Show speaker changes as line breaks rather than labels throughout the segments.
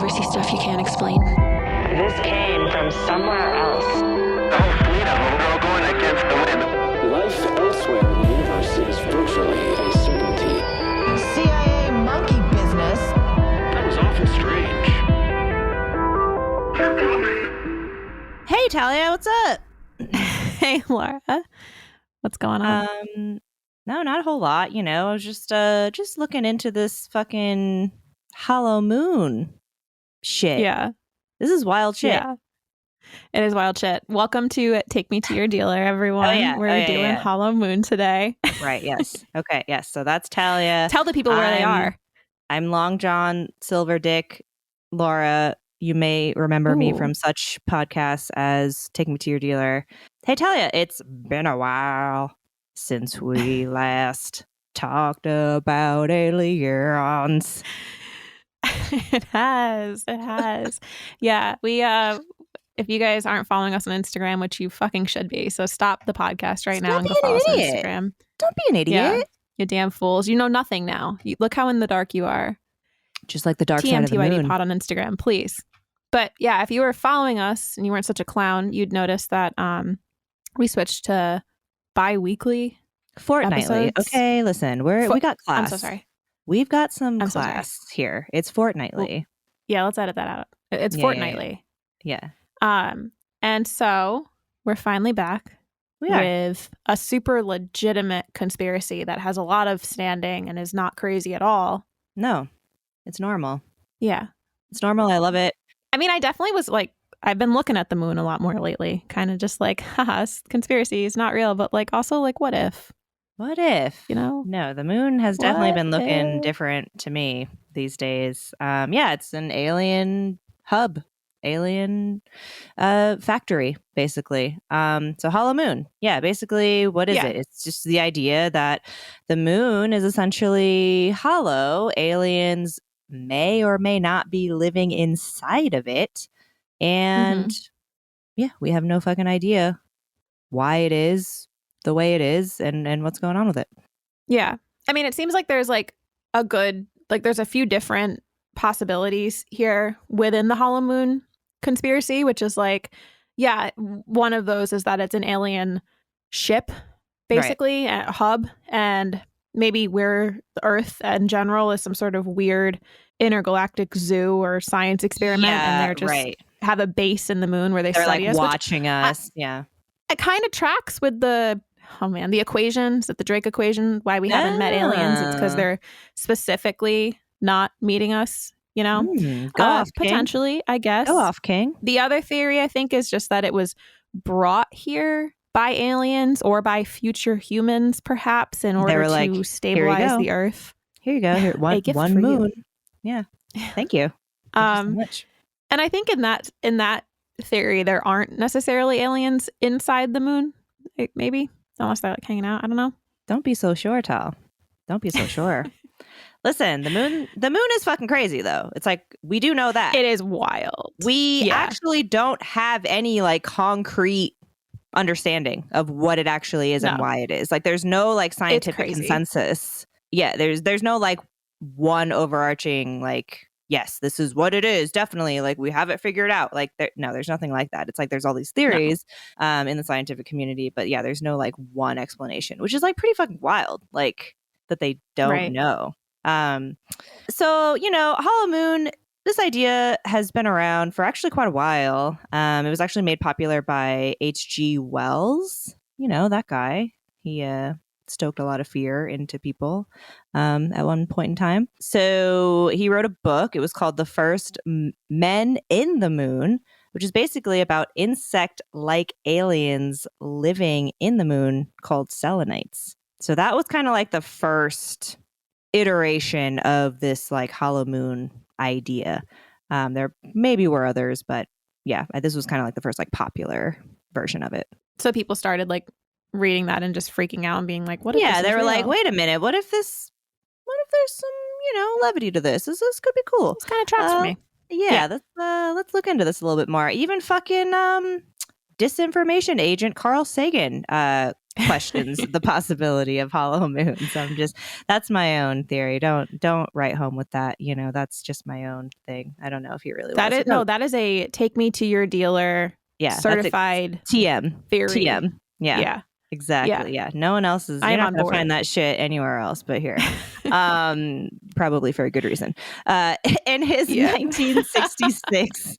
ever see stuff you can't explain?
This came from somewhere else.
Oh, freedom, we're all going against the wind.
Life elsewhere in the universe is virtually a certainty.
CIA monkey business.
That was awful strange.
Hey, Talia, what's up?
Hey, Laura. What's going on?
No, not a whole lot. You know, I was just looking into this fucking hollow moon shit.
Yeah.
This is wild shit.
Yeah. It is wild shit. Welcome to Take Me to Your Dealer, everyone. We're doing Hollow Moon today.
Right, yes. Okay, yes. So that's Talia.
Tell the people where they are.
I'm Long John Silver Dick. Laura, you may remember me from such podcasts as Take Me to Your Dealer. Hey, Talia, it's been a while since we last talked about aliens.
It has. Yeah, we if you guys aren't following us on Instagram, which you fucking should be, so stop the podcast right now and go follow us on Instagram.
Don't be an idiot.
Yeah, you damn fools. You know nothing now. Look how in the dark you are.
Just like the dark side of the moon.
TMTYD pod on Instagram, please. But yeah, if you were following us and you weren't such a clown, you'd notice that we switched to bi-weekly
fortnightly.
episodes.
Okay, listen, we got class.
I'm so sorry.
We've got some class here. It's fortnightly.
Yeah, let's edit that out. It's fortnightly.
Yeah.
And so we're finally back with a super legitimate conspiracy that has a lot of standing and is not crazy at all.
No, it's normal.
Yeah.
It's normal. I love it.
I mean, I definitely was like, I've been looking at the moon a lot more lately. Kind of just like, haha, conspiracy is not real. But like also like, what if?
What if?
You know?
No, the moon has definitely been looking different to me these days. Yeah, it's an alien hub. Alien factory, basically. So hollow moon. Yeah, basically, what is it? It's just the idea that the moon is essentially hollow. Aliens may or may not be living inside of it. And yeah, we have no fucking idea why it is the way it is and what's going on with it.
Yeah. I mean, it seems like there's like there's a few different possibilities here within the hollow moon conspiracy, which is like, yeah, one of those is that it's an alien ship, basically, a hub, and maybe where the Earth in general is some sort of weird intergalactic zoo or science experiment, and they're just have a base in the moon where they're study
like
us,
watching us.
It kind of tracks with the equations, the Drake equation, why we haven't met aliens. It's because they're specifically not meeting us, you know?
Go off,
potentially,
King.
I guess.
Go off, King.
The other theory, I think, is just that it was brought here by aliens or by future humans, perhaps, in order to stabilize the Earth.
Here you go. Here, one moon. You. Yeah. Thank you. Thank you so much.
And I think in that theory, there aren't necessarily aliens inside the moon. Maybe. Unless they're like hanging out. I don't know.
Don't be so sure, Tal. Don't be so sure. Listen, the moon is fucking crazy, though. It's like, we do know that.
It is wild.
We actually don't have any like concrete understanding of what it actually is and why it is. Like, there's no like scientific consensus. Yeah, there's no like one overarching like, yes, this is what it is. Definitely, like, we have it figured out. Like, there's nothing like that. It's like there's all these theories in the scientific community, but yeah, there's no like one explanation, which is like pretty fucking wild. Like, that they don't know. So, you know, hollow moon, this idea has been around for actually quite a while. It was actually made popular by H.G. Wells. You know, that guy. He stoked a lot of fear into people at one point in time. So he wrote a book. It was called The First Men in the Moon, which is basically about insect-like aliens living in the moon called selenites. So that was kind of like the first iteration of this like hollow moon idea. There maybe were others, but yeah, this was kind of like the first like popular version of it.
So people started like reading that and just freaking out and being like, what if
this
they
were like, wait a minute, what if there's some, you know, levity to this? This could be cool.
It's kind of tracks for me.
Yeah. Let's look into this a little bit more. Even fucking disinformation agent Carl Sagan questions the possibility of hollow moons. That's my own theory. Don't write home with that. That's just my own thing. I don't know if you really
that is a take me to your dealer certified
TM
theory.
TM. Yeah. Exactly. Yeah. No one else is. You're not going to find that shit anywhere else but here. Probably for a good reason. In his 1966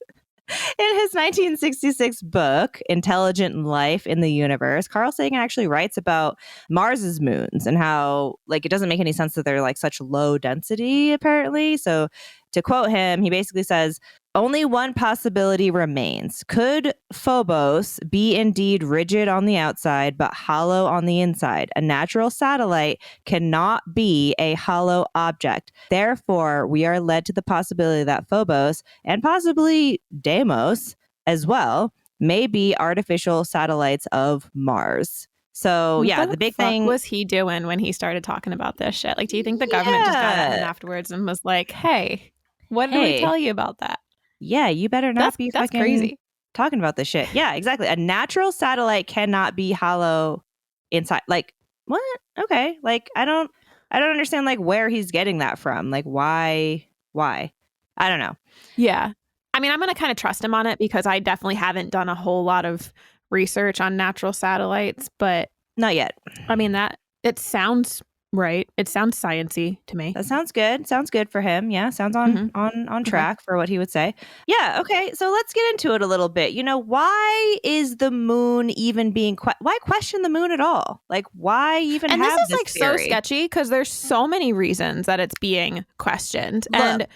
In his 1966 book, Intelligent Life in the Universe, Carl Sagan actually writes about Mars's moons and how, like, it doesn't make any sense that they're, like, such low density, apparently. So to quote him, he basically says, only one possibility remains. Could Phobos be indeed rigid on the outside, but hollow on the inside? A natural satellite cannot be a hollow object. Therefore, we are led to the possibility that Phobos, and possibly Deimos as well, may be artificial satellites of Mars. So,
what
the big
fuck
thing
was he doing when he started talking about this shit? Like, do you think the government just got at him afterwards and was like, hey, what did we tell you about that?
Yeah, you better not be fucking
crazy
talking about this shit. Yeah, exactly. A natural satellite cannot be hollow inside. Like, what? Okay. Like, I don't understand, like, where he's getting that from. Like, why? I don't know.
Yeah. I mean, I'm going to kind of trust him on it because I definitely haven't done a whole lot of research on natural satellites, but
not yet.
I mean, it sounds right. It sounds sciencey to me.
That sounds good. Sounds good for him. Yeah, sounds on track for what he would say. Yeah, okay. So let's get into it a little bit. Why is the moon even being why question the moon at all? Like, why even
and
have
this is
this
like
theory?
So sketchy because there's so many reasons that it's being questioned.
Look,
and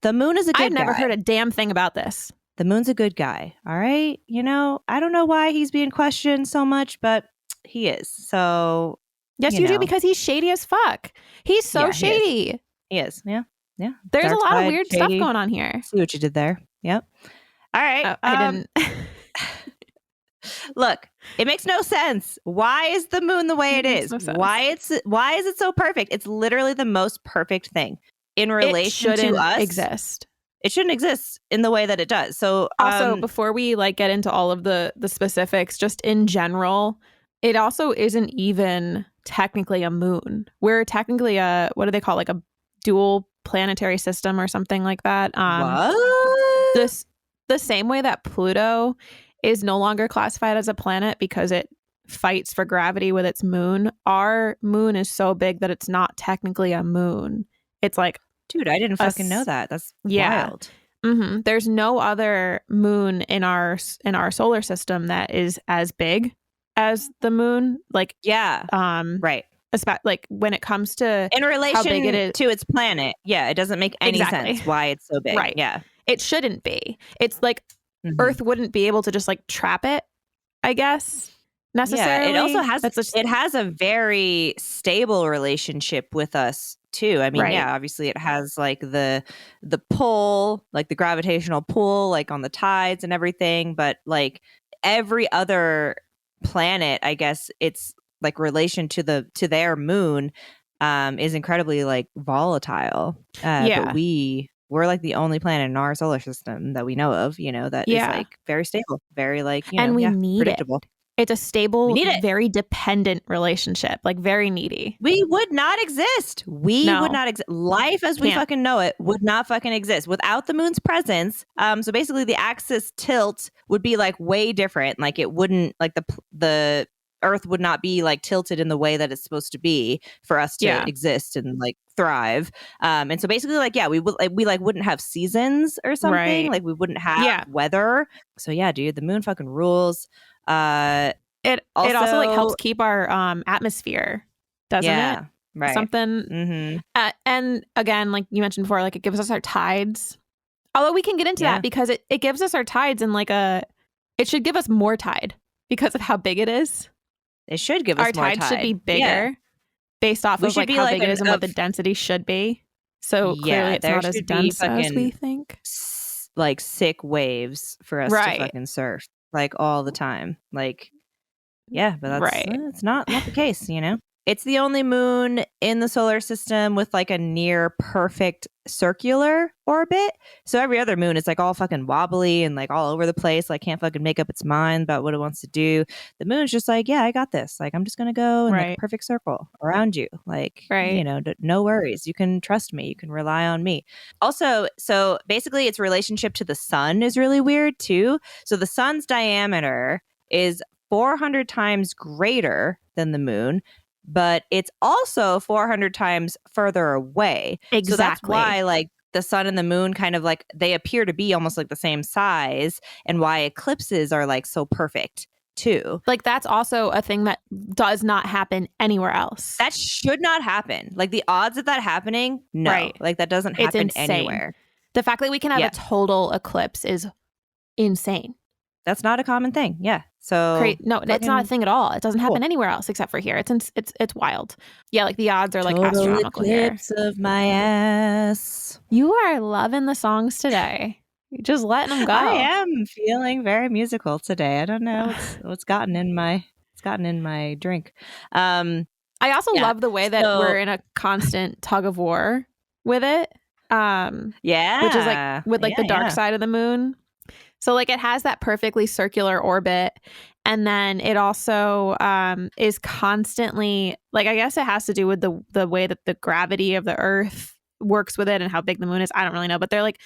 the moon is a good guy.
I've never heard a damn thing about this.
The moon's a good guy. All right. I don't know why he's being questioned so much, but he is. So
yes, you do, because he's shady as fuck. He's so shady.
He is. Yeah. Yeah.
There's
Dark
a lot
side,
of weird
shady.
stuff going on here.
See what you did there. Yep. All right.
I didn't.
Look, it makes no sense. Why is the moon the way it is?
No
why is it so perfect? It's literally the most perfect thing in relation to us.
Exist.
It shouldn't exist in the way that it does. So
also, before we get into all of the specifics, just in general, it also isn't even technically a moon. We're technically what do they call, like a dual planetary system or something like that.
What?
The same way that Pluto is no longer classified as a planet because it fights for gravity with its moon. Our moon is so big that it's not technically a moon. It's like,
dude, I didn't fucking know that. That's wild.
Mm-hmm. There's no other moon in our solar system that is as big as the moon. Like, right. Like when it comes to
in relation
how big it is
to its planet. Yeah, it doesn't make any sense why it's so big.
Right.
Yeah,
it shouldn't be. It's like Earth wouldn't be able to just like trap it, I guess. Necessarily.
Yeah, it also has it has a very stable relationship with us too. I mean, yeah, obviously it has like the pull, like the gravitational pull, like on the tides and everything. But like every other planet, I guess its like relation to their moon is incredibly like volatile. But we're like the only planet in our solar system that we know of, that is like very stable, very like
and we need
predictable.
It's a stable, very dependent relationship, like very needy.
We would not exist. Would not exist. Life as we fucking know it would not fucking exist without the moon's presence. So basically the axis tilt would be like way different. Like it wouldn't, like the Earth would not be like tilted in the way that it's supposed to be for us to exist and like thrive. And so basically like, we wouldn't have seasons or something. Right. Like we wouldn't have weather. So yeah, dude, the moon fucking rules.
It also like helps keep our atmosphere, doesn't it?
Right.
Something. And again, like you mentioned before, like it gives us our tides. Although we can get into that because it gives us our tides in like it should give us more tide because of how big it is.
It should give us
our
more
tide. Should be bigger based off of like how big it is and what the density should be. So clearly it's not as dense as we think.
Like sick waves for us to fucking surf. Like all the time. Like, yeah, but that's it's not the case, It's the only moon in the solar system with like a near perfect circular orbit. So every other moon is like all fucking wobbly and like all over the place. Like can't fucking make up its mind about what it wants to do. The moon's just like, yeah, I got this. Like I'm just going to go in like a perfect circle around you. Like, you know, no worries. You can trust me. You can rely on me. Also, so basically its relationship to the sun is really weird too. So the sun's diameter is 400 times greater than the moon, but it's also 400 times further away.
Exactly.
So that's why like the sun and the moon kind of like they appear to be almost like the same size, and why eclipses are like so perfect too.
Like that's also a thing that does not happen anywhere else.
That should not happen. Like the odds of that happening, no.
Right.
Like that doesn't happen anywhere.
The fact that we can have a total eclipse is insane.
That's not a common thing. Yeah. So
no, it's not a thing at all. It doesn't happen anywhere else except for here. It's wild. Yeah, like the odds are like
total
astronomical
eclipse
here.
of my ass.
You are loving the songs today. You're just letting them go.
I am feeling very musical today. I don't know what's gotten in my drink.
I also love the way that we're in a constant tug of war with it. Which is like with like the dark side of the moon. So like it has that perfectly circular orbit, and then it also is constantly like, I guess it has to do with the way that the gravity of the Earth works with it and how big the moon is. I don't really know, but they're like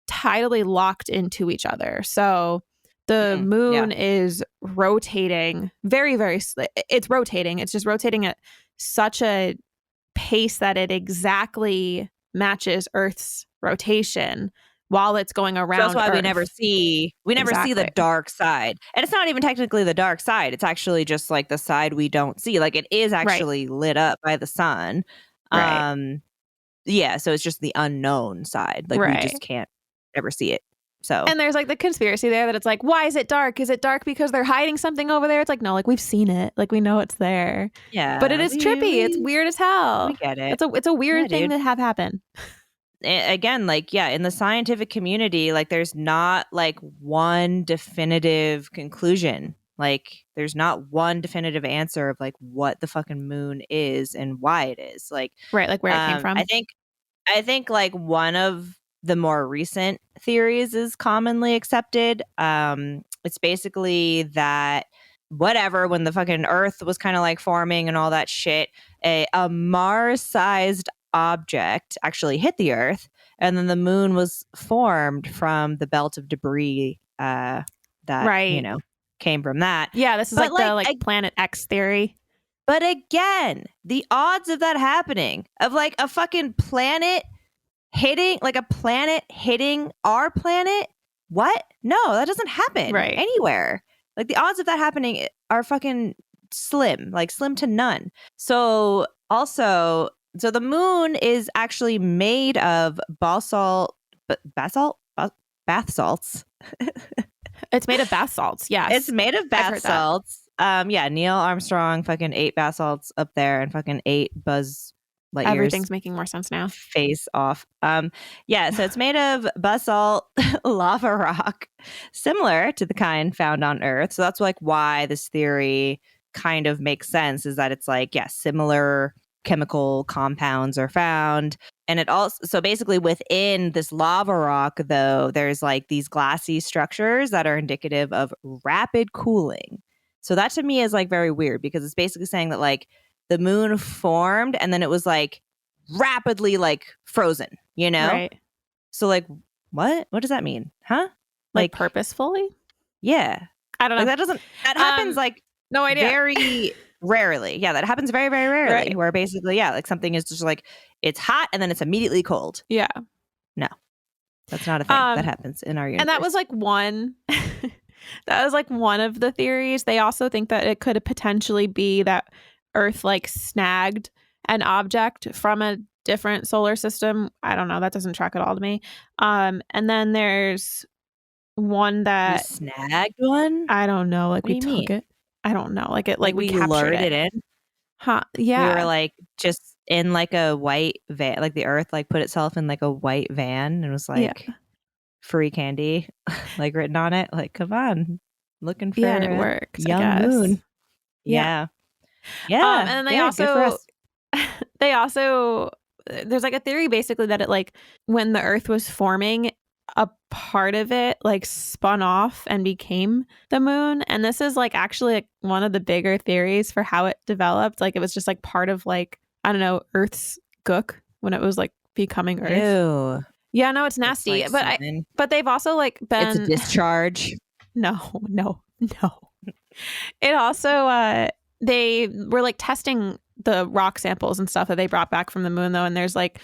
tidally locked into each other. So the moon is rotating very, very. It's rotating. It's just rotating at such a pace that it exactly matches Earth's rotation while it's going around.
So that's why
Earth.
we never see the dark side. And it's not even technically the dark side. It's actually just like the side we don't see. Like it is actually lit up by the sun.
Right.
Yeah, so it's just the unknown side. Like we just can't ever see it. So
and there's like the conspiracy there that it's like, why is it dark? Is it dark because they're hiding something over there? It's like, no, like we've seen it. Like we know it's there.
Yeah.
But it is trippy. It's weird as hell.
We get it.
It's a weird thing to have happen.
Again, like, yeah, in the scientific community, like there's not like one definitive conclusion. Like there's not one definitive answer of like what the fucking moon is and why it is. Like
like where it came from.
I think like one of the more recent theories is commonly accepted. It's basically that whatever, when the fucking Earth was kind of like forming and all that shit, a Mars-sized object actually hit the Earth, and then the moon was formed from the belt of debris that came from that.
Yeah, this is the Planet X theory.
But again, the odds of that happening, of like a fucking planet hitting our planet, what? No, that doesn't happen anywhere. Like the odds of that happening are fucking slim to none. So also, the moon is actually made of bath salts.
It's made of bath salts. Yes.
It's made of bath salts. Neil Armstrong fucking ate bath salts up there and fucking ate Buzz Lightyear's.
Everything's making more sense now.
Face off. So it's made of basalt lava rock, similar to the kind found on Earth. So that's like why this theory kind of makes sense, is that it's like, similar chemical compounds are found. And it also, so basically within this lava rock, though, there's like these glassy structures that are indicative of rapid cooling. So that to me is like very weird, because it's basically saying that like the moon formed and then it was like rapidly like frozen, you know?
Right.
So like, what does that mean? Huh?
Like purposefully?
Yeah.
I don't know.
Like that happens like
no idea.
Very rarely. Yeah, that happens very, very rarely. Where basically, like something is just like, it's hot and then it's immediately cold.
Yeah.
No, that's not a thing that happens in our universe.
And that was like one, of the theories. They also think that it could potentially be that Earth like snagged an object from a different solar system. I don't know. That doesn't track at all to me. And then there's one that
we snagged one.
I don't know. Like we took it. I don't know. Like it. Like we captured
lured it in.
Huh? Yeah.
We were like just in like a white van. Like the Earth like put itself in like a white van and was like free candy, like written on it. Like, come on, looking for
and it works.
Young moon.
Yeah.
Yeah.
And then they
yeah, good for
also
us.
they also there's like a theory basically that it like when the Earth was forming, a part of it like spun off and became the moon. And this is like actually like one of the bigger theories for how it developed. Like it was just like part of like, I don't know, Earth's gook when it was like becoming Earth.
Ew.
Yeah, no, it's nasty.
It's like
but they've also like been
it's a discharge.
No. It also they were like testing the rock samples and stuff that they brought back from the moon though, and there's like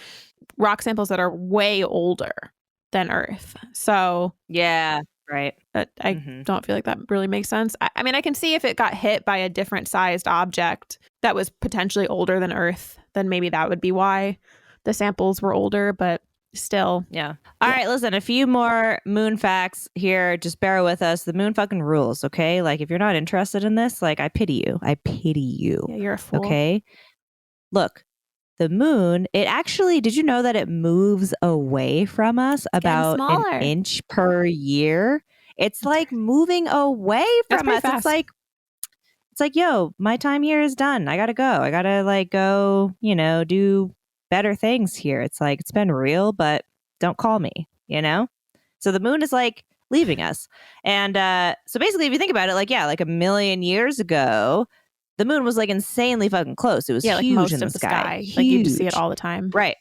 rock samples that are way older than Earth. So
Yeah, right.
I don't feel like that really makes sense. I mean, I can see if it got hit by a different sized object that was potentially older than Earth, then maybe that would be why the samples were older, but still.
Yeah. All right, listen, a few more moon facts here. Just bear with us. The moon fucking rules, okay? Like, if you're not interested in this, like, I pity you. I pity you.
Yeah, you're a fool.
Okay? Look, the moon, it actually, did you know that it moves away from us about an inch per year? It's like moving away from us.
Fast.
It's like, yo, my time here is done. I gotta go. I gotta like go, do better things here. It's like, it's been real, but don't call me, So the moon is like leaving us. And so basically, if you think about it, like, yeah, like a million years ago, the moon was like insanely fucking close. It was huge
like most
in
of
the sky.
Like you see it all the time.
Right.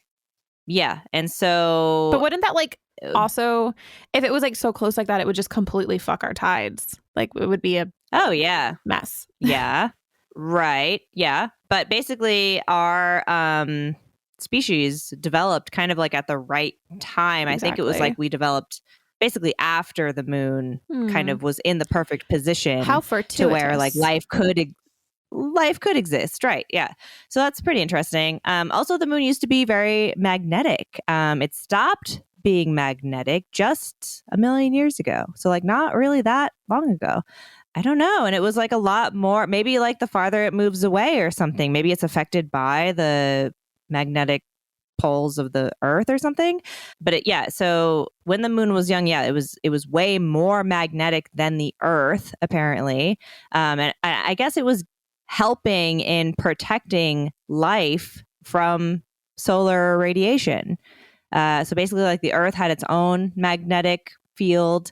Yeah. And so.
But wouldn't that like also, if it was like so close like that, it would just completely fuck our tides. Like it would be a mess.
Yeah. Right. Yeah. But basically our species developed kind of like at the right time. Exactly. I think it was like we developed basically after the moon kind of was in the perfect position.
How fortuitous.
To where like life could exist. Right. Yeah. So that's pretty interesting. Also, the moon used to be very magnetic. It stopped being magnetic just a million years ago. So like not really that long ago. I don't know. And it was like a lot more, maybe like the farther it moves away or something, maybe it's affected by the magnetic poles of the Earth or something. But so when the moon was young, it was way more magnetic than the Earth, apparently. And I guess it was helping in protecting life from solar radiation. So basically like the Earth had its own magnetic field,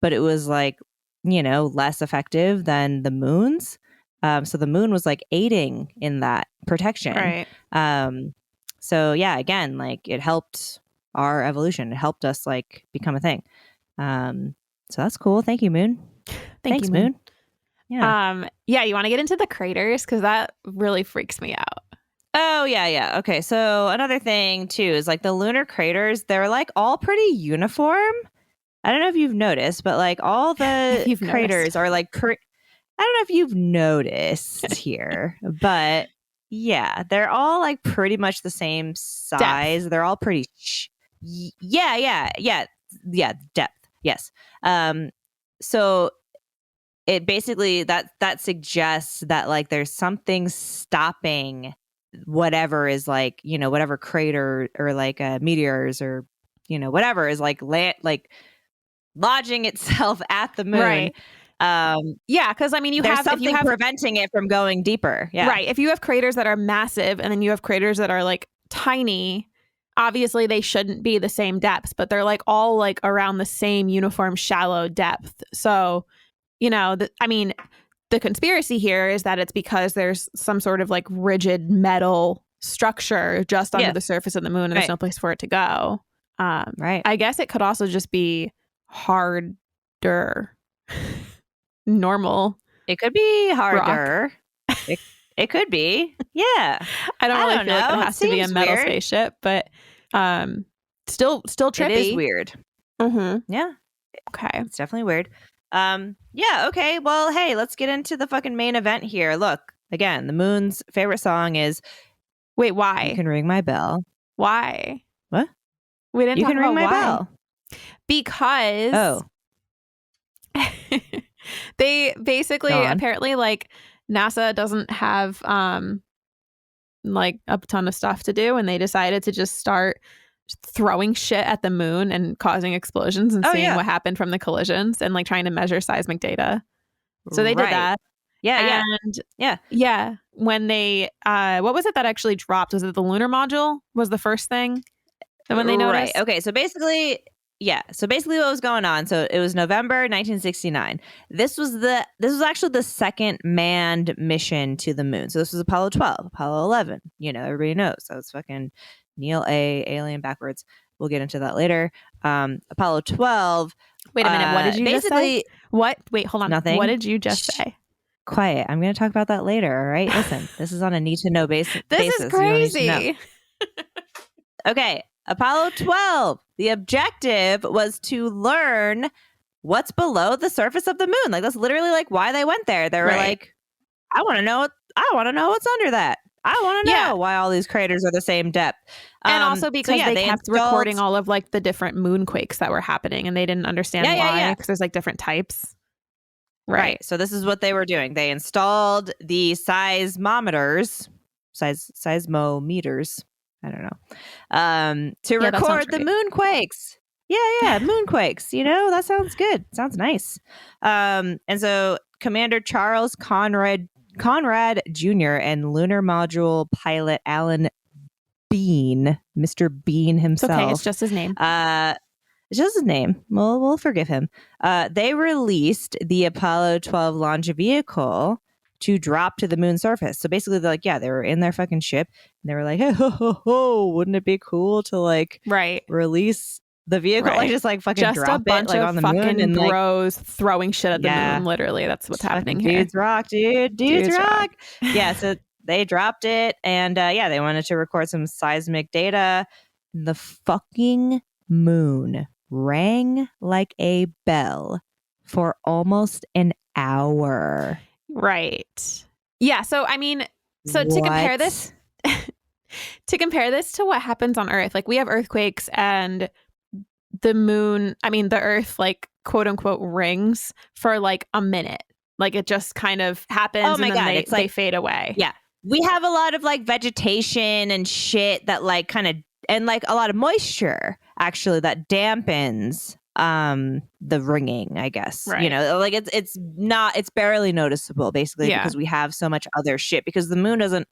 but it was like, less effective than the moon's. So the moon was like aiding in that protection.
Right.
So yeah, again, like it helped our evolution. It helped us like become a thing. So that's cool. Thank you, Moon. Thanks, Moon.
Yeah. You want to get into the craters? Because that really freaks me out.
Oh, yeah. Okay. So another thing too is like the lunar craters, they're like all pretty uniform. I don't know if you've noticed, but like all the craters are like, I don't know if you've noticed here, but yeah, they're all like pretty much the same size. Depth. They're all pretty, yeah. Depth. Yes. So it basically that suggests that like there's something stopping whatever is like, whatever crater or like meteors or, whatever is like lodging itself at the moon.
Right. Because I mean,
there's something preventing it from going deeper. Yeah.
Right. If you have craters that are massive and then you have craters that are like tiny, obviously they shouldn't be the same depths, but they're like all like around the same uniform shallow depth. So, the conspiracy here is that it's because there's some sort of like rigid metal structure just under the surface of the moon and there's no place for it to go.
Right.
I guess it could also just be harder. Normal.
It could be harder. It could be. Yeah.
I don't really feel like it has to be a metal spaceship, but still trippy.
It is weird.
Mm-hmm.
Yeah.
Okay.
It's definitely weird. Yeah, okay. Well, hey, let's get into the fucking main event here. Look, again, the moon's favorite song is
Wait, why?
You Can Ring My Bell.
Why?
What?
We didn't talk
about why. You Can Ring My Bell.
Because they basically apparently like NASA doesn't have like a ton of stuff to do and they decided to just start throwing shit at the moon and causing explosions and seeing what happened from the collisions and like trying to measure seismic data. So they did that.
Yeah.
when they what was it that actually dropped? Was it the lunar module was the first thing that when they noticed?
Right. Okay. So basically, what was going on? So it was November 1969. This was actually the second manned mission to the moon. So this was Apollo 12, Apollo 11. You know, everybody knows. So it's fucking Neil A. Alien backwards. We'll get into that later. Apollo 12.
Wait a minute. What did you just say? What? Wait, hold on.
Nothing.
What did you just say?
Quiet. I'm going to talk about that later. All right. Listen, this is on a need to know basis.
This is crazy.
Okay. Apollo 12. The objective was to learn what's below the surface of the moon. Like, that's literally like why they went there. They were like, I want to know what's under that. I want to know why all these craters are the same depth.
And also because they kept recording all of like the different moonquakes that were happening and they didn't understand why because there's like different types.
Right. So this is what they were doing. They installed the seismometers. I don't know. To record the moonquakes. Yeah, moonquakes. You know, that sounds good. Sounds nice. And so Commander Charles Conrad Jr. and lunar module pilot Alan Bean, Mr. Bean himself.
It's okay, it's just his name.
It's just his name. We'll forgive him. They released the Apollo 12 launch vehicle to drop to the moon's surface. So basically, they're like, they were in their fucking ship, and they were like, wouldn't it be cool to like release the vehicle, like just like fucking
just
drop
a bunch
it like
of
on the
fucking
moon and
bros throwing shit at the moon. Literally, that's what's happening here.
Dudes rock, dude. Dudes rock. Yeah, so they dropped it, and they wanted to record some seismic data. The fucking moon rang like a bell for almost an hour.
Right. Yeah. So I mean, to compare this, to what happens on Earth, like we have earthquakes and the moon, the Earth, like quote unquote rings for like a minute. Like it just kind of happens and then they fade away. Yeah.
We have a lot of like vegetation and shit that like kind of, and like a lot of moisture actually that dampens the ringing, I guess. Right. You know, like it's barely noticeable basically because we have so much other shit because the moon doesn't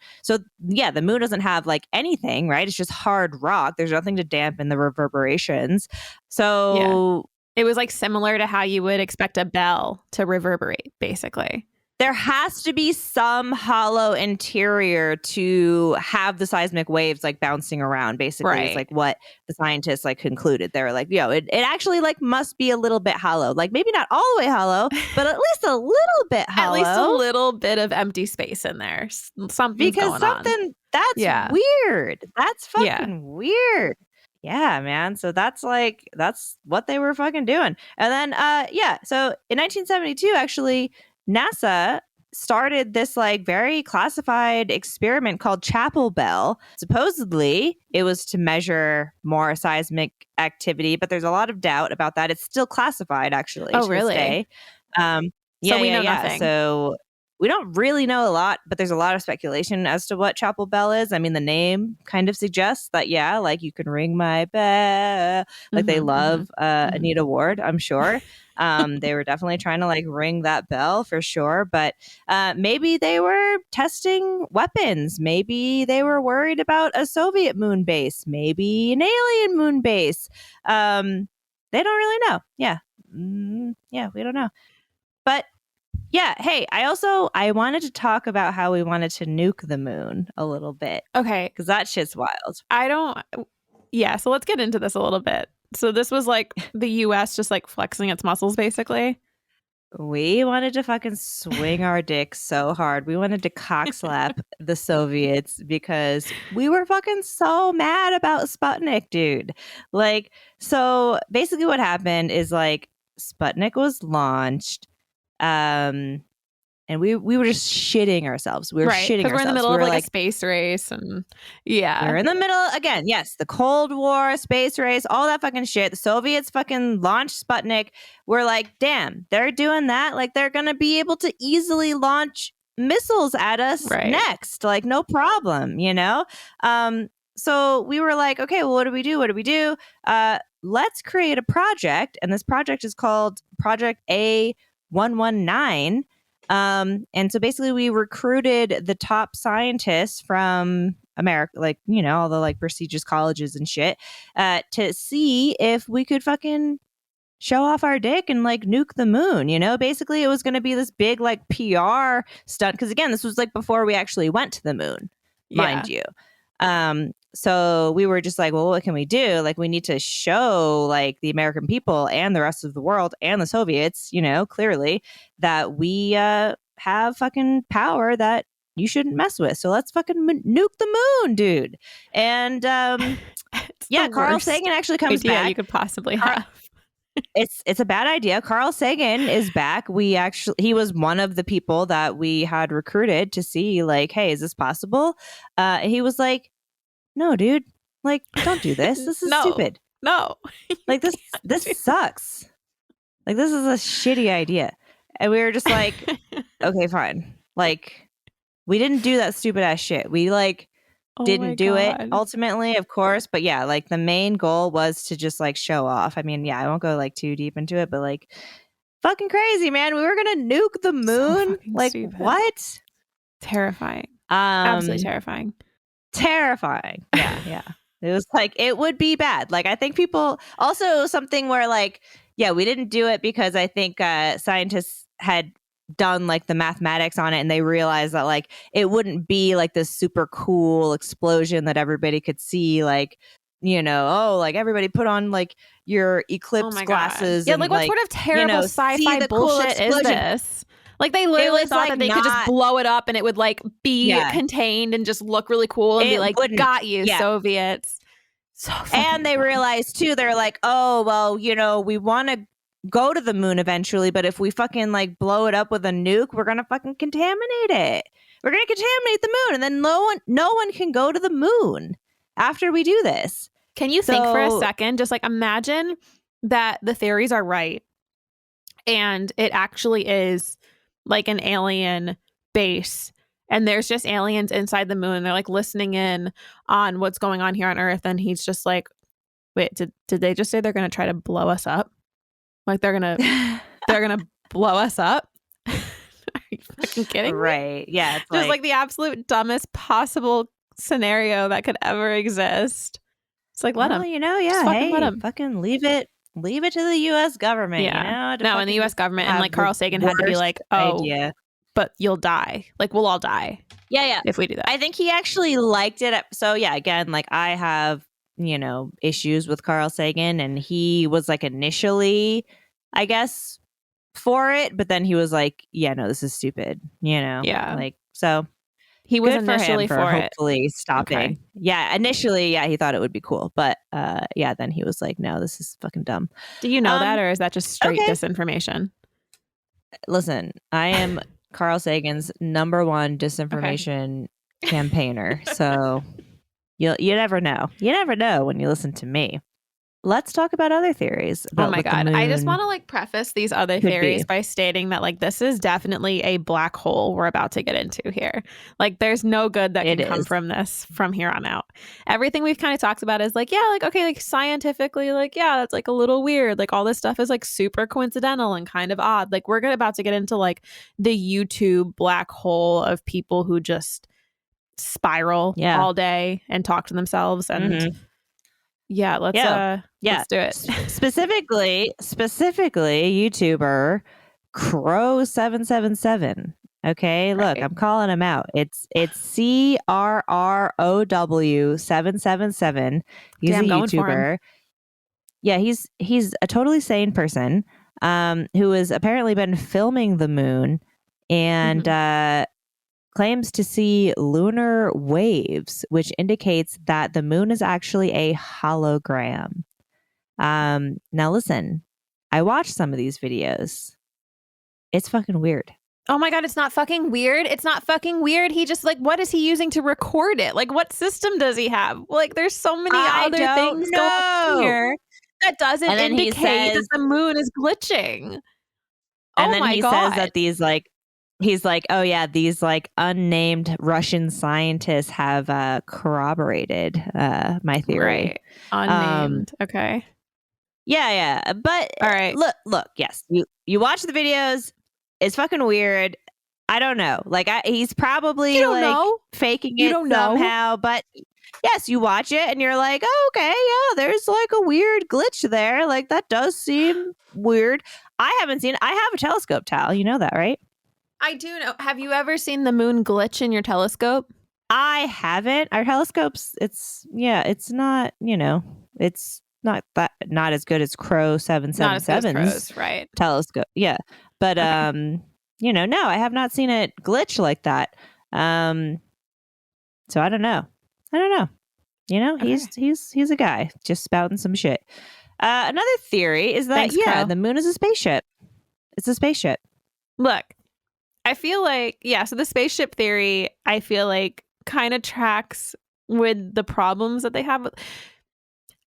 have like anything, right? It's just hard rock. There's nothing to dampen the reverberations. So
it was like similar to how you would expect a bell to reverberate basically.
There has to be some hollow interior to have the seismic waves like bouncing around. Basically, it's like what the scientists like concluded. They were like, it actually like must be a little bit hollow. Like maybe not all the way hollow, but at least a little bit hollow.
At least a little bit of empty space in there. Something's going on.
That's weird. That's fucking weird. Yeah, man. So that's what they were fucking doing. And then, so in 1972, actually, NASA started this like very classified experiment called Chapel Bell. Supposedly, it was to measure more seismic activity, but there's a lot of doubt about that. It's still classified, actually.
Oh, really?
So we know nothing. So we don't really know a lot, but there's a lot of speculation as to what Chapel Bell is. I mean, the name kind of suggests that, like you can ring my bell. Like they love Anita Ward, I'm sure. They were definitely trying to like ring that bell for sure. But maybe they were testing weapons. Maybe they were worried about a Soviet moon base. Maybe an alien moon base. They don't really know. Yeah, we don't know. But hey, I wanted to talk about how we wanted to nuke the moon a little bit.
Okay.
Because that shit's wild.
So let's get into this a little bit. So this was like the US just like flexing its muscles, basically.
We wanted to fucking swing our dicks so hard. We wanted to cock slap the Soviets because we were fucking so mad about Sputnik, dude. Like, so basically what happened is like Sputnik was launched. And we were just shitting ourselves. We were shitting ourselves.
We're in the middle of like a space race and
we're in the middle again. Yes. The Cold War, space race, all that fucking shit. The Soviets fucking launched Sputnik. We're like, damn, they're doing that. Like they're going to be able to easily launch missiles at us next. Like no problem, you know? So we were like, okay, well, what do we do? Let's create a project. And this project is called Project A119. And so basically we recruited the top scientists from America, like, you know, all the like prestigious colleges and shit, to see if we could fucking show off our dick and like nuke the moon. You know, basically it was going to be this big like PR stunt. Cause again, this was like before we actually went to the moon, mind you. So we were just like, well, what can we do? Like, we need to show like the American people and the rest of the world and the Soviets, you know, clearly that we have fucking power that you shouldn't mess with. So let's fucking nuke the moon, dude. And yeah, Carl Sagan actually comes back.
You could possibly have.
It's a bad idea. Carl Sagan is back. He was one of the people that we had recruited to see like, hey, is this possible? He was like, no, dude, like, don't do this. This is stupid.
No,
like this sucks. Like, this is a shitty idea. And we were just like, okay, fine. Like, we didn't do that stupid ass shit. We like didn't do it ultimately, of course. But yeah, like the main goal was to just like show off. I mean, yeah, I won't go like too deep into it, but like fucking crazy, man. We were gonna nuke the moon.
So
like
stupid.
What?
Terrifying. Absolutely terrifying.
Terrifying. Yeah. It was like, it would be bad. Like, I think people also something where like, yeah, we didn't do it because I think scientists had done like the mathematics on it and they realized that like it wouldn't be like this super cool explosion that everybody could see, like, you know, oh, like everybody put on like your eclipse glasses.
Yeah, like what sort of terrible sci-fi bullshit is this? Like they literally thought that they could just blow it up and it would like be contained and just look really cool and be like, got you, Soviets. So
and they realized too, they're like, oh, well, you know, we want to go to the moon eventually, but if we fucking like blow it up with a nuke, we're gonna fucking contaminate it. We're gonna contaminate the moon, and then no one can go to the moon after we do this.
Can you think for a second? Just like imagine that the theories are right, and it actually is like an alien base, and there's just aliens inside the moon. They're like listening in on what's going on here on Earth, and he's just like, wait, did they just say they're gonna try to blow us up? Like they're gonna blow us up? Are you fucking kidding me?
Right. Yeah. It's
just like the absolute dumbest possible scenario that could ever exist. It's like, let them.
You know, yeah. Hey, let them. Fucking leave it to the U.S. government.
Yeah.
You know,
no, and the U.S. government and like Carl Sagan had to be like, oh, but you'll die. Like we'll all die.
Yeah.
If we do that.
I think he actually liked it. So yeah, again, like I have, you know, issues with Carl Sagan, and he was like initially, I guess, for it, but then he was like, yeah, no, this is stupid, you know?
Yeah.
Like, so
he was initially for
hopefully stopping. Okay. Yeah, initially, yeah, he thought it would be cool, but yeah, then he was like, no, this is fucking dumb.
Do you know that, or is that just straight disinformation?
Listen, I am Carl Sagan's #1 disinformation campaigner, so you never know. You never know when you listen to me. Let's talk about other theories.
Oh my God. I just want to like preface these other theories by stating that like this is definitely a black hole we're about to get into here. Like there's no good that can come from this from here on out. Everything we've kind of talked about is like, yeah, like, okay, like scientifically, like, yeah, that's like a little weird. Like all this stuff is like super coincidental and kind of odd. Like we're about to get into like the YouTube black hole of people who just spiral all day and talk to themselves and yeah, let's do it.
Specifically YouTuber Crow777. Okay, look, I'm calling him out. It's CRROW777. He's a YouTuber. Yeah, he's a totally sane person who has apparently been filming the moon and claims to see lunar waves, which indicates that the moon is actually a hologram. Now listen, I watched some of these videos. It's fucking weird.
Oh my God, it's not fucking weird. It's not fucking weird. He just like, what is he using to record it? Like, what system does he have? Like, there's so many other things going on here that doesn't indicate that the moon is glitching.
And then he says that these like, he's like, oh yeah, these like unnamed Russian scientists have corroborated my theory.
Right. Unnamed. Okay.
Yeah. But
all right.
Look. Yes, you watch the videos. It's fucking weird. I don't know. Like he's probably
You don't
like
know.
faking
You
it
don't know.
somehow, but yes, you watch it and you're like, oh, okay, yeah, there's like a weird glitch there. Like that does seem weird. I haven't seen it. I have a telescope, Tal. You know that, right?
I do know. Have you ever seen the moon glitch in your telescope?
I haven't. Our telescopes, it's not, it's not as good as Crow
Not as good as
777's
Crow's, right?
telescope. Yeah. But
Okay.
no, I have not seen it glitch like that. So I don't know.
Okay.
He's a guy just spouting some shit. Another theory is that
Thanks, Crow.
the moon is a spaceship. It's a spaceship.
Look, I feel like, so the spaceship theory, I feel like kind of tracks with the problems that they have.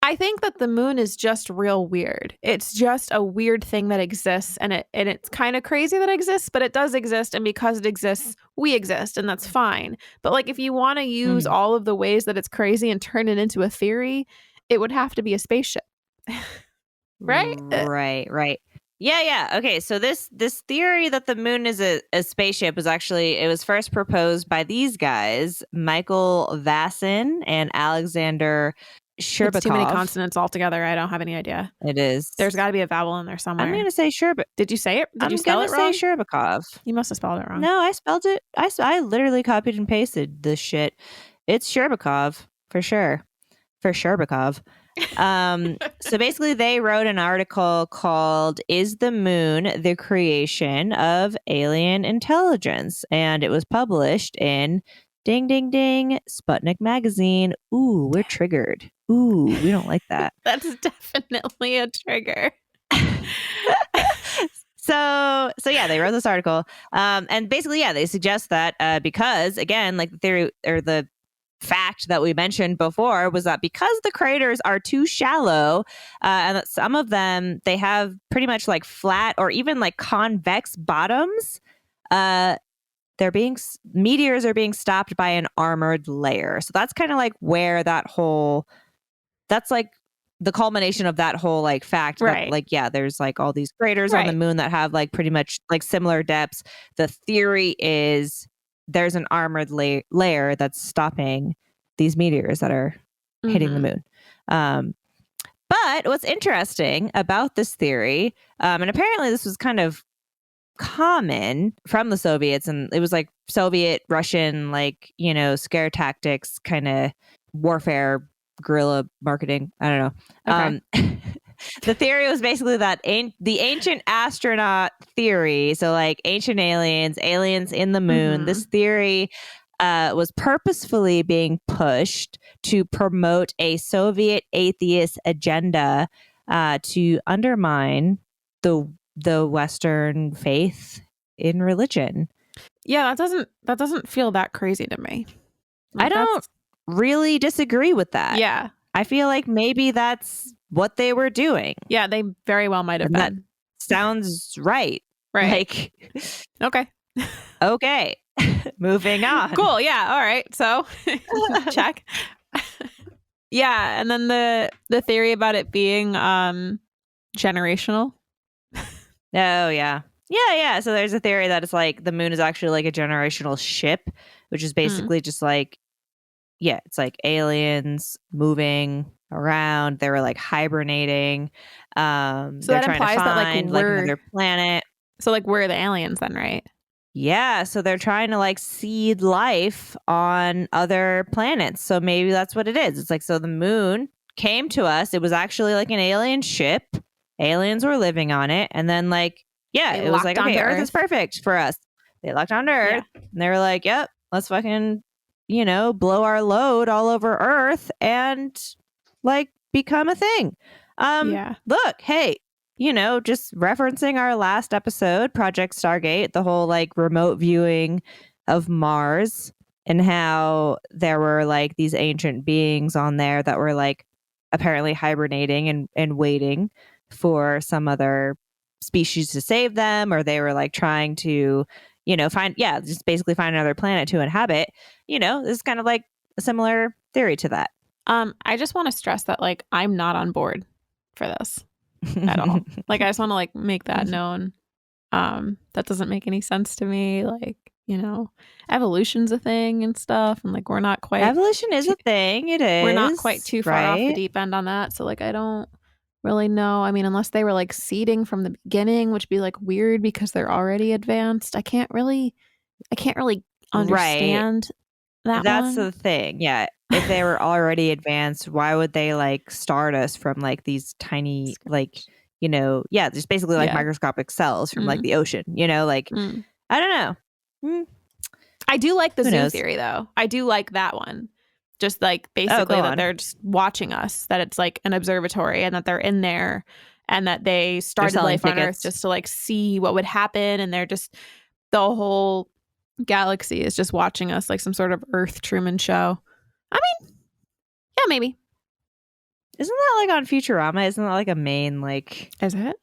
I think that the moon is just real weird. It's just a weird thing that exists, and it's kind of crazy that it exists, but it does exist, and because it exists, we exist, and that's fine. But like, if you want to use all of the ways that it's crazy and turn it into a theory, it would have to be a spaceship. Right?
Right. Yeah. Okay, so this theory that the moon is a spaceship was actually, it was first proposed by these guys, Michael Vassin and Alexander Sherbakov.
It's too many consonants altogether. I don't have any idea.
It is.
There's got to be a vowel in there somewhere.
I'm going to say Sherbakov.
Did you say it? Did you spell it wrong?
I'm going to say Sherbakov.
You must have spelled it wrong.
No, I spelled it. I literally copied and pasted this shit. It's Sherbakov for sure. For Sherbakov. So basically they wrote an article called "Is the Moon the Creation of Alien Intelligence?" and it was published in ding ding ding Sputnik magazine. Ooh, we're triggered. Ooh, we don't like that.
That's definitely a trigger.
So yeah, they wrote this article, and basically, they suggest that because, again, like the theory or the fact that we mentioned before was that because the craters are too shallow, and that some of them, they have pretty much like flat or even like convex bottoms, meteors are being stopped by an armored layer. So that's kind of like where that's like the culmination of that whole like fact,
right?
That, like, there's like all these craters on the moon that have like pretty much like similar depths. The theory is there's an armored layer that's stopping these meteors that are hitting the moon. But what's interesting about this theory, and apparently this was kind of common from the Soviets, and it was like Soviet, Russian, like, scare tactics, kind of warfare, guerrilla marketing. I don't know. Okay. The theory was basically that the ancient astronaut theory, so like ancient aliens in the moon, this theory was purposefully being pushed to promote a Soviet atheist agenda to undermine the Western faith in religion.
Yeah, that doesn't feel that crazy to me.
Like, I don't really disagree with that.
Yeah.
I feel like maybe that's what they were doing.
Yeah, they very well might have been.
That sounds right.
Right.
Like, okay. Moving on.
Cool. Yeah. All right. So check. Yeah. And then the theory about it being generational.
Oh, yeah. Yeah. So there's a theory that it's like the moon is actually like a generational ship, which is basically just like, it's like aliens moving around. They were like hibernating. So
they're trying to find that like
another planet.
So like we're the aliens then, right?
Yeah. So they're trying to like seed life on other planets. So maybe that's what it is. It's like, so the moon came to us. It was actually like an alien ship. Aliens were living on it. And then like, it was like, okay, Earth is perfect for us. They locked onto Earth and they were like, yep, let's fucking, blow our load all over Earth and like become a thing. Look, hey, just referencing our last episode, Project Stargate, the whole like remote viewing of Mars and how there were like these ancient beings on there that were like apparently hibernating and waiting for some other species to save them, or they were like trying to, just basically find another planet to inhabit. This is kind of like a similar theory to that.
I just want to stress that like I'm not on board for this at all. Like I just want to like make that known. That doesn't make any sense to me. Like evolution's a thing and stuff, and like we're not quite
Evolution is a thing. It is.
We're not quite too far off the
right?
deep end on that. So like I don't really know. I mean, unless they were like seeding from the beginning, which would be like weird because they're already advanced. I can't really understand that.
That's
one.
the thing. Yeah. If they were already advanced, why would they like start us from like these tiny like, just basically like microscopic cells from like the ocean, like I don't know.
I do like the
Who
zoo
knows?
theory though. I do like that one. Just like basically that they're just watching us, that it's like an observatory and that they're in there and that they started life on Earth just to like see what would happen. And they're just, the whole galaxy is just watching us like some sort of Earth Truman show. I mean, yeah, maybe.
Isn't that like on Futurama? Isn't that like a main like
Is it?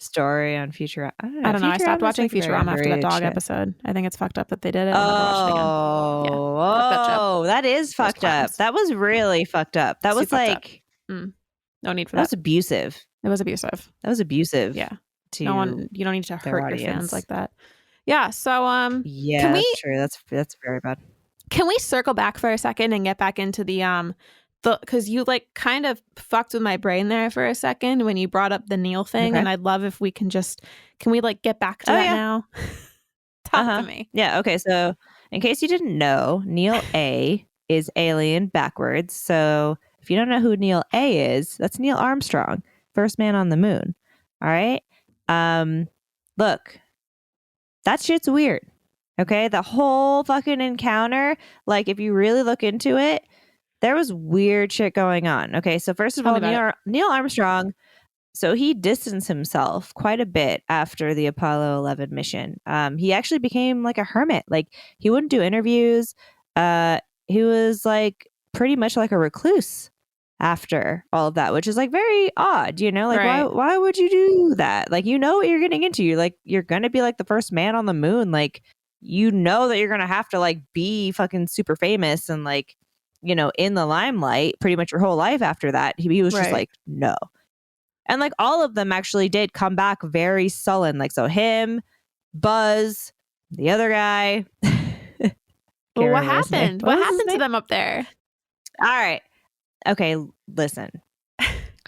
Story on Futurama?
I don't know. I stopped watching Futurama after that dog episode. I think it's fucked up that they did it.
That is fucked up. That was really fucked up. That was like
no need for
that. That was abusive.
It was abusive.
That was abusive.
Yeah.
To
no one. You don't need to hurt
audience.
your fans like that. Yeah. So
yeah,
can
that's true. That's very bad.
Can we circle back for a second and get back into the because you like kind of fucked with my brain there for a second when you brought up the Neil thing, and I'd love if we can we like get back to that now? Talk to me.
Yeah. Okay. So in case you didn't know, Neil A is alien backwards. So if you don't know who Neil A is, that's Neil Armstrong, first man on the moon. All right. Look, that shit's weird. Okay. The whole fucking encounter, like if you really look into it, there was weird shit going on. Okay, so first of all, Neil Armstrong, so he distanced himself quite a bit after the Apollo 11 mission. He actually became like a hermit. Like he wouldn't do interviews. He was like pretty much like a recluse after all of that, which is like very odd, like why would you do that? Like, what you're getting into. You're going to be like the first man on the moon. Like, that you're going to have to like be fucking super famous and like, in the limelight pretty much your whole life after that. He was just like, no. And like all of them actually did come back very sullen. Like, so him, Buzz, the other guy.
Well, what happened? What happened to them up there?
All right. Okay, listen.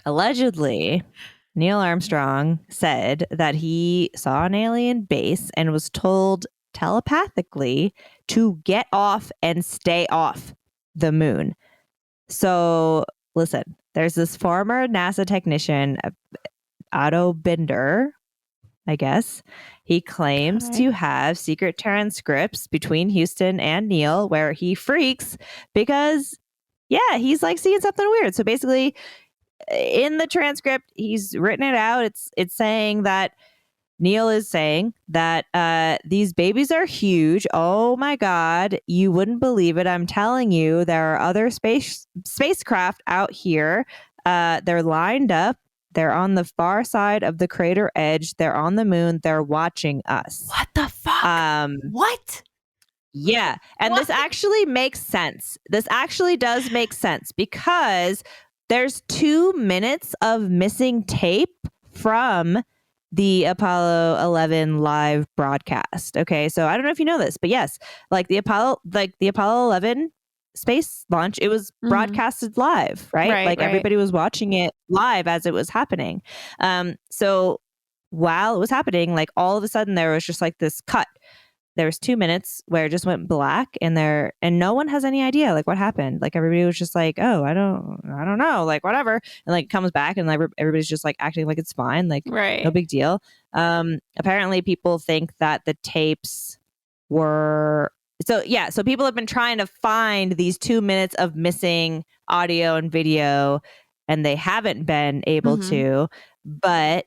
Allegedly, Neil Armstrong said that he saw an alien base and was told telepathically to get off and stay off the moon. So listen, there's this former NASA technician, Otto Binder, I guess. He claims to have secret transcripts between Houston and Neil where he freaks because, he's like seeing something weird. So basically, in the transcript, he's written it out. It's saying that Neil is saying that these babies are huge. Oh my God, you wouldn't believe it. I'm telling you, there are other spacecraft out here. They're lined up. They're on the far side of the crater edge. They're on the moon. They're watching us.
What the fuck? What?
Yeah. And this actually makes sense. This actually does make sense because there's 2 minutes of missing tape from the Apollo 11 live broadcast. Okay, so I don't know if you know this, but yes, like the Apollo 11 space launch, it was broadcasted live, right? Everybody was watching it live as it was happening. So while it was happening, like all of a sudden there was just like this cut. There was 2 minutes where it just went black and no one has any idea like what happened. Like everybody was just like, oh, I don't know, like whatever. And like it comes back and like everybody's just like acting like it's fine, like no big deal. Apparently people think that the tapes were so people have been trying to find these 2 minutes of missing audio and video and they haven't been able to, but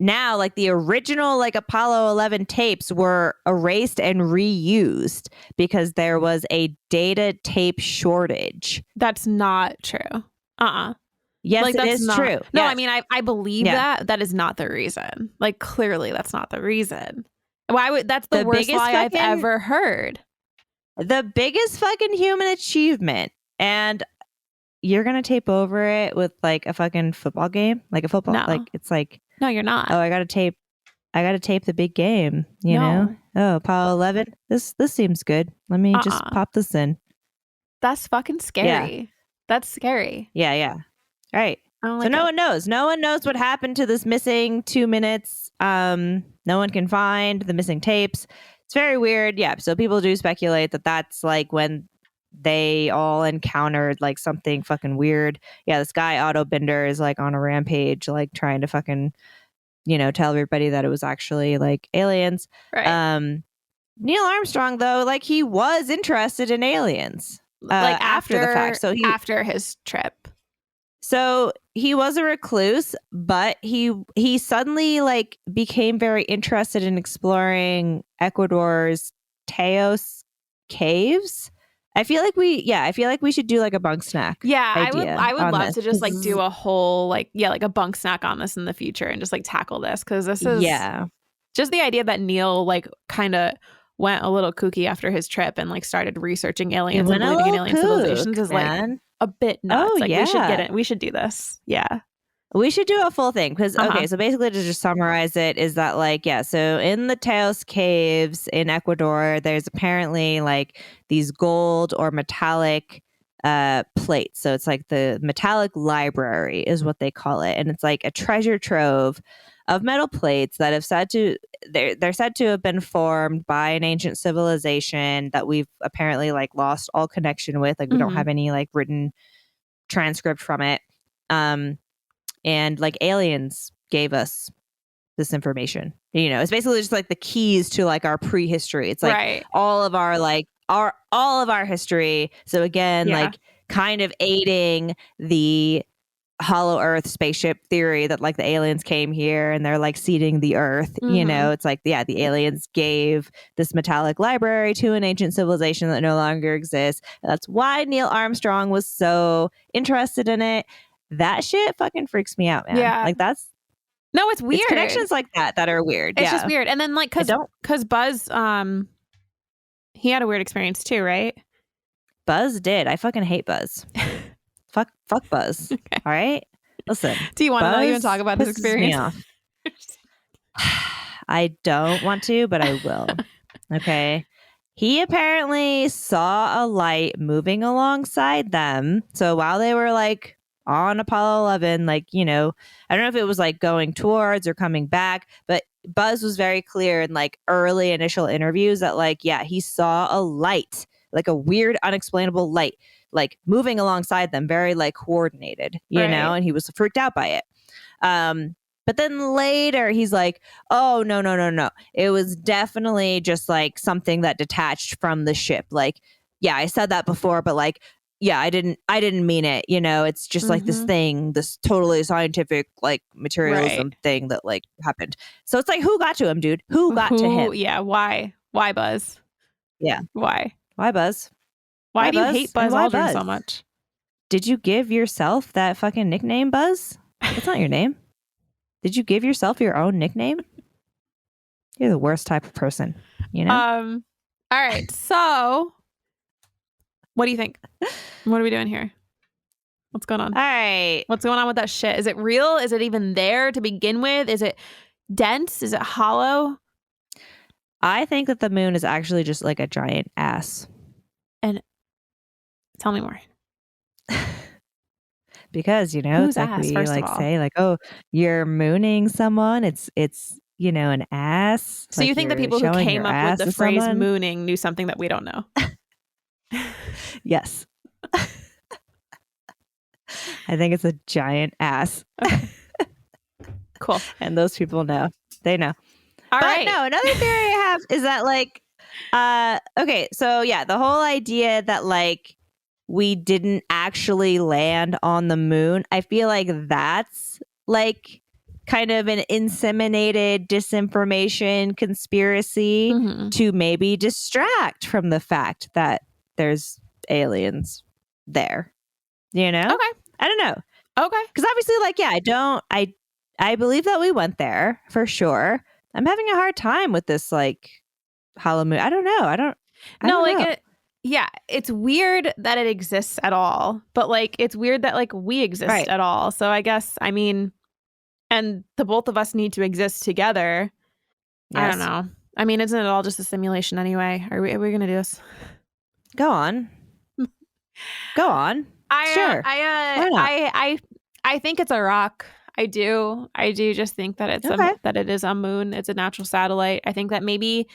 now, like the original like Apollo 11 tapes were erased and reused because there was a data tape shortage.
That's not true.
Yes,
like,
it is true.
No,
yes.
I mean, I believe that. That is not the reason. Like, clearly, that's not the reason. Why would that's the worst lie I've ever heard.
The biggest fucking human achievement, and you're gonna tape over it with like a fucking football game, like a football.
No.
Like it's like.
No, you're not.
Oh, I got to tape. I gotta tape the big game, you know? Oh, Apollo 11. This seems good. Let me just pop this in.
That's fucking scary. Yeah. That's scary.
Yeah. All right. So no one knows. No one knows what happened to this missing 2 minutes. No one can find the missing tapes. It's very weird. Yeah. So people do speculate that that's like when they all encountered like something fucking weird. Yeah, this guy Otto Binder is like on a rampage, like trying to fucking, you know, tell everybody that it was actually like aliens.
Right.
Neil Armstrong, though, like he was interested in aliens, like after the fact. So
after his trip.
So he was a recluse, but he suddenly like became very interested in exploring Ecuador's Taos caves. I feel like we should do like a bunk snack.
Yeah, I would love to just like do a whole like a bunk snack on this in the future and just like tackle this, because this is just the idea that Neil like kind of went a little kooky after his trip and like started researching aliens and believing in alien civilizations is like a bit nuts. We should do this. Yeah.
We should do a full thing because, okay, so basically to just summarize it is that like, so in the Taos caves in Ecuador, there's apparently like these gold or metallic plates. So it's like the metallic library is what they call it. And it's like a treasure trove of metal plates that they're said to have been formed by an ancient civilization that we've apparently like lost all connection with. Like we don't have any like written transcript from it. And like aliens gave us this information, you know, it's basically just like the keys to like our prehistory. It's like all of our history. So again, like kind of aiding the hollow earth spaceship theory that like the aliens came here and they're like seeding the earth, you know. It's like, the aliens gave this metallic library to an ancient civilization that no longer exists. That's why Neil Armstrong was so interested in it. That shit fucking freaks me out, man. Yeah. Like
it's weird.
It's connections like that are weird.
It's just weird. And then like, cause Buzz, he had a weird experience too, right?
Buzz did. I fucking hate Buzz. Fuck Buzz. Okay. All right. Listen.
Do you want to even talk about his experience?
I don't want to, but I will. Okay. He apparently saw a light moving alongside them. So while they were like on Apollo 11, like, you know, I don't know if it was like going towards or coming back, but Buzz was very clear in like early initial interviews that like, he saw a light, like a weird, unexplainable light, like moving alongside them, very like coordinated, you know, and he was freaked out by it. But then later he's like, oh, no. It was definitely just like something that detached from the ship. Like, I said that before, but like, I didn't mean it. You know, it's just like this thing, this totally scientific like materialism thing that like happened. So it's like, who got to him, dude? Who got to him?
Yeah. Why, Buzz?
Yeah.
Why,
Buzz?
Why do you hate Buzz Aldrin so much?
Did you give yourself that fucking nickname, Buzz? That's not your name. Did you give yourself your own nickname? You're the worst type of person, you know?
All right. So what do you think? What are we doing here? What's going on?
All right.
What's going on with that shit? Is it real? Is it even there to begin with? Is it dense? Is it hollow?
I think that the moon is actually just like a giant ass.
And tell me more.
Because, you know,
who's
it's like
ass,
we
first
like
of all?
say like, oh, you're mooning someone. It's you know, an ass.
So
like
you think the people who came up with the phrase mooning knew something that we don't know?
Yes. I think it's a giant ass.
Okay. Cool.
And those people know. They know.
All right.
No, another theory I have is that like, okay, so the whole idea that like we didn't actually land on the moon, I feel like that's like kind of an inseminated disinformation conspiracy to maybe distract from the fact that there's aliens there, you know?
Okay.
I don't know.
Okay.
Because obviously, like, I believe that we went there for sure. I'm having a hard time with this, like, hollow moon. I don't know. I don't know.
It's weird that it exists at all, but like, it's weird that like we exist at all. So I guess, I mean, and the both of us need to exist together. I don't know. I mean, isn't it all just a simulation anyway? Are we going to do this?
Go on. Go on. Sure. Why not?
I think it's a rock. I do just think that it's that it is a moon. It's a natural satellite. I think that maybe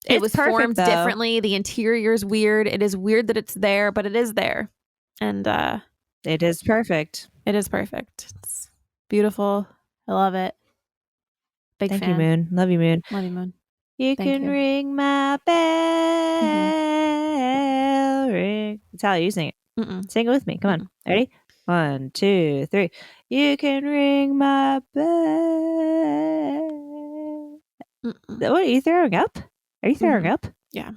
it was formed differently. The interior is weird. It is weird that it's there, but it is there. And
it is perfect.
It is perfect. It's beautiful. I love it. Big fan.
Thank you, Moon. Love you, Moon.
Love you, Moon.
You can ring my bell. Ring. Natalia, you sing it. Sing it with me. Come on. Ready? 1, 2, 3. You can ring my bell. What, are you throwing up? Are you throwing up?
Yeah.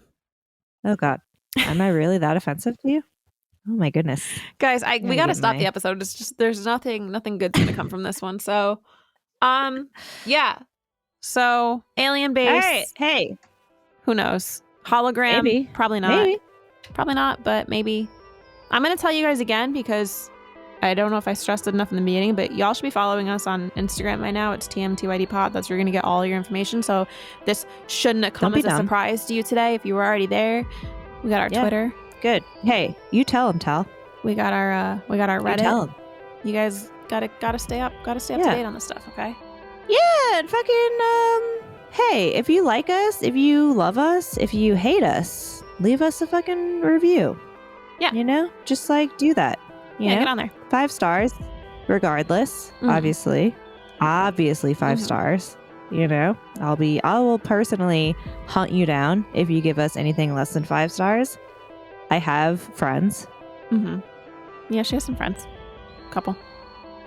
Oh, God. Am I really that offensive to you? Oh, my goodness.
Guys, we got to stop the episode. It's just, there's nothing good's going to come from this one. So, yeah. So, alien base.
All right. Hey.
Who knows? Hologram.
Maybe.
Probably not.
Maybe. Probably
not, but maybe. I'm going to tell you guys again because I don't know if I stressed it enough in the beginning, but y'all should be following us on Instagram right now. It's TMTYDpod. That's where you're going to get all your information. So this shouldn't have come as a surprise to you today if you were already there. We got our Twitter.
Good. Hey, you tell them, Tal.
We got our Reddit.
You tell them.
You guys gotta stay up to date on this stuff, okay?
Yeah, and fucking hey, if you like us, if you love us, if you hate us, leave us a fucking review.
Yeah.
You know? Just like do that. You know?
Get on there.
5 stars, regardless, obviously. Obviously 5 stars. You know? I will personally hunt you down if you give us anything less than 5 stars. I have friends.
Yeah, she has some friends. A couple.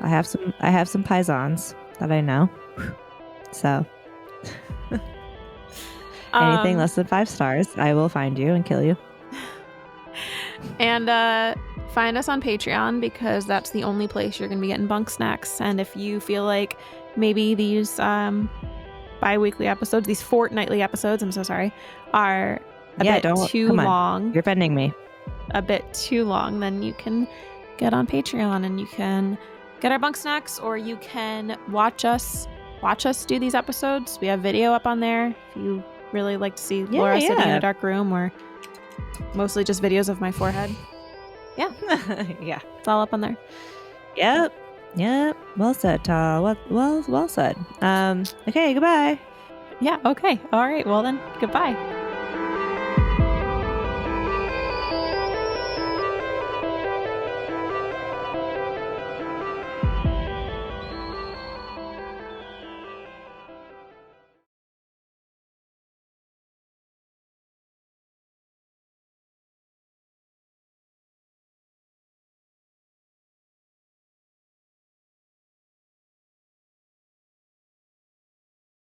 I have some paisans that I know. So anything less than 5 stars, I will find you and kill you.
And find us on Patreon because that's the only place you're going to be getting bunk snacks. And if you feel like maybe these bi-weekly episodes, these fortnightly episodes, I'm so sorry, are a bit too long.
You're offending me.
A bit too long, then you can get on Patreon and you can get our bunk snacks, or you can watch us do these episodes. We have video up on there if you really like to see Laura sitting in a dark room, or mostly just videos of my forehead. Yeah.
Yeah.
It's all up on there.
Yep. Well said, Tal. Well said. Okay, goodbye.
Yeah, okay. All right. Well then, goodbye.